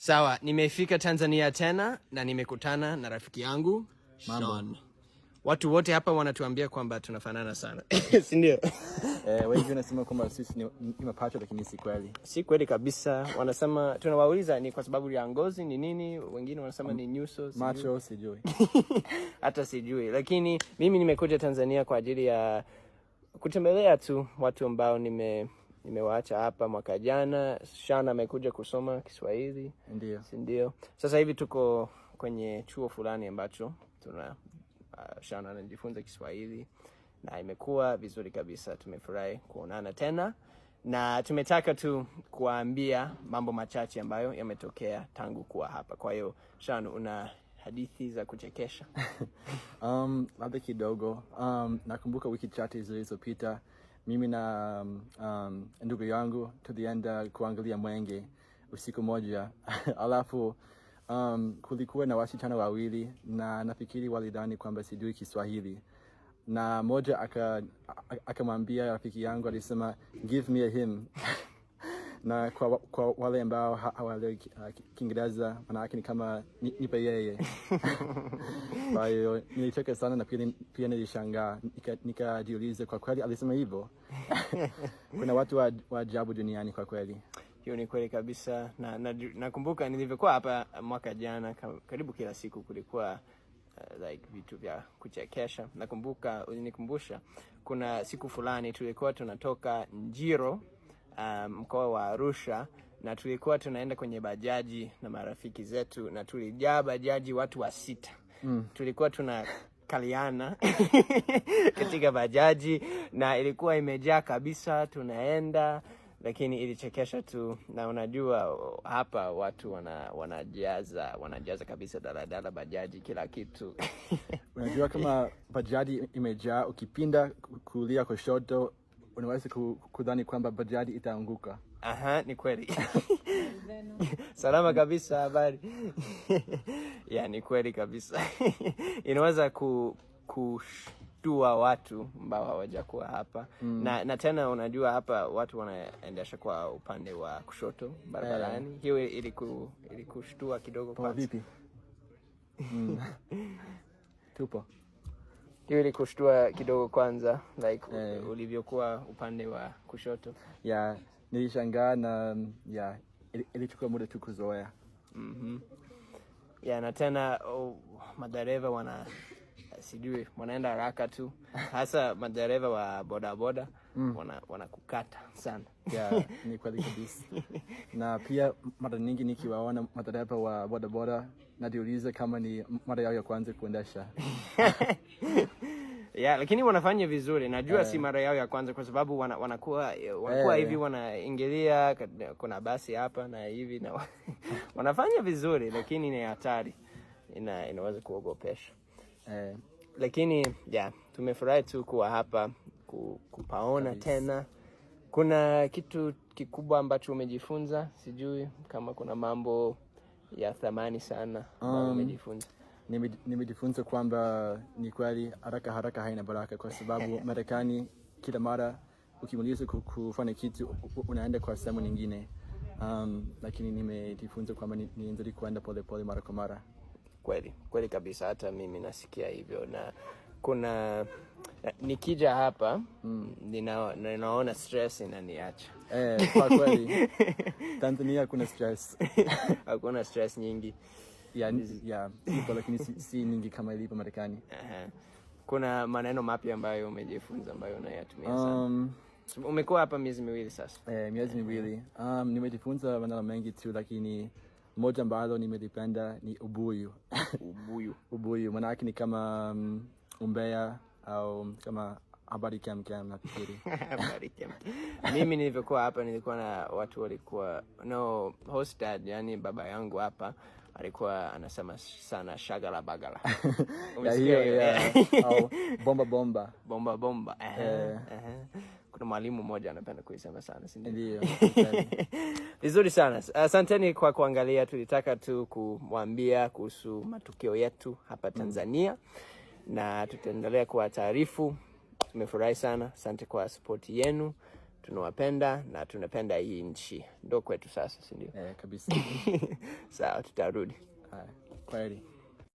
Sawa, nimefika Tanzania tena na nimekutana na rafiki yangu Sean. Watu wote hapa wanatuambia kwamba tunafanana sana. Si ndio? Wengi wanasema kwamba sisi ni mapacha lakini si kweli. Si kweli kabisa. Wanasema tunawauliza ni kwa sababu ya ngozi ni nini, wengine wanasema ni nyuso, macho sijui. Hata sijui. Lakini mimi nimekuja Tanzania kwa ajili ya kutembelea tu watu ambao nimewaacha hapa mwaka jana. Sean amekuja kusoma Kiswahili. Ndio. Si ndio? Sasa hivi tuko kwenye chuo fulani ambacho Sean anajifunza Kiswahili na imekuwa vizuri kabisa. Tumefurahi kuonana tena na tumetaka tu kuambia mambo machache ambayo yametokea tangu kuwa hapa. Kwa hiyo Sean, una hadithi za kuchekesha? Labda kidogo. Nakumbuka wiki chache zilizopita mimi na ndugu yangu tulienda kuangalia mwenge usiku moja. Alafu kulikuwa na wasichana wawili na nafikiri walidhani kwamba sijui Kiswahili. Na moja akamwambia rafiki yangu, alisema give me a him. Na kwa wale ambao hawaelewi Kiingereza maana yake ni kama nipe yeye. Kwa hiyo nilicheka sana na pia nilishangaa, nikajiuliza kwa kweli alisema hivyo. Kuna watu wa ajabu duniani kwa kweli. Hiyo ni kweli kabisa. Nakumbuka nilivyokuwa hapa mwaka jana, karibu kila siku kulikuwa like vitu vya kuchekesha. Nakumbuka ulinikumbusha kuna siku fulani tulikuwa tunatoka Njiro, mkoa wa Arusha, na tulikuwa tunaenda kwenye bajaji na marafiki zetu na tulijaa bajaji watu wa 6. Tulikuwa tunakaliana katika bajaji na ilikuwa imejaa kabisa, tunaenda, lakini ilichekesha tu. Na unajua hapa watu wanajaza kabisa daladala, bajaji, kila kitu. Unajua kama bajaji imejaa, ukipinda kulia kushoto unaweza kudhani kwamba bajaji itaanguka. Aha, ni kweli. Salama kabisa, habari. Ya, ni kweli kabisa. Inaweza kushtua watu ambao hawajakuwa hapa. Na tena unajua hapa watu wanaendesha kwa upande wa kushoto barabarani. Hiyo ilikushtua kidogo kwa vipi? Tupo. Hiyo ilikushtua kidogo kwanza, like ulivyokuwa upande wa kushoto. Ya, nilishangaa na ilichukua muda tu kuzoea. Ya, na tena madereva wanaenda haraka tu. Hasa madereva wa bodaboda wanakukata sana. Ya, ni kweli kabisa. Na pia mara nyingi nikiwaona madereva wa bodaboda najiuliza kama ni mara yao ya kwanza kuendesha. Ya, lakini wanafanya vizuri. Najua si mara yao ya kwanza kwa sababu wanakuwa hivi, wanaingilia, kuna basi hapa na hivi na wanafanya vizuri, lakini ni hatari. Inaweza kuogopesha. Lakini tumefurahi tu kuwa hapa kupaona tena. Kuna kitu kikubwa ambacho umejifunza? Sijui kama kuna mambo ya thamani sana umejifunza. Nimejifunza kwamba ni kweli haraka haina baraka, kwa sababu Marekani kila mara ukimaliza kufanya kitu unaenda kwa sehemu nyingine. Lakini nimejifunza kwamba ni nzuri kuenda pole pole mara kwa mara. Kweli kabisa, hata mimi nasikia hivyo. Na kuna nikija hapa ninaona stress inaniacha. Kwa kweli Tanzania kuna stress. Hakuna stress nyingi. Lakini si nyingi kama ilivyo Marekani. Kuna maneno mapya ambayo umejifunza ambayo unayatumia sana? Umekuwa hapa miezi miwili sasa. Miezi miwili. Nimejifunza maneno mengi tu, lakini moja ambalo nimelipenda ni ubuyu. Ubuyu maana yake ni kama umbea au kama habari kem nafikiri. Habari kem. Mimi nilivyokuwa hapa nilikuwa na watu walikuwa host dad, yani baba yangu hapa alikuwa anasema sana shagala bagala. Au bomba. Kuna mwalimu mmoja anapenda kuisema sana, si ndio? Vizuri sana. Asanteni kwa kuangalia. Tulitaka tu kuwaambia kuhusu matukio yetu hapa Tanzania na tutaendelea kuwataarifu. Tumefurahi sana. Asante kwa support yenu tunawapenda na tunapenda hii nchi. Ndio kwetu sasa, si ndio? Kabisa. Sawa, tutarudi. Kwaheri.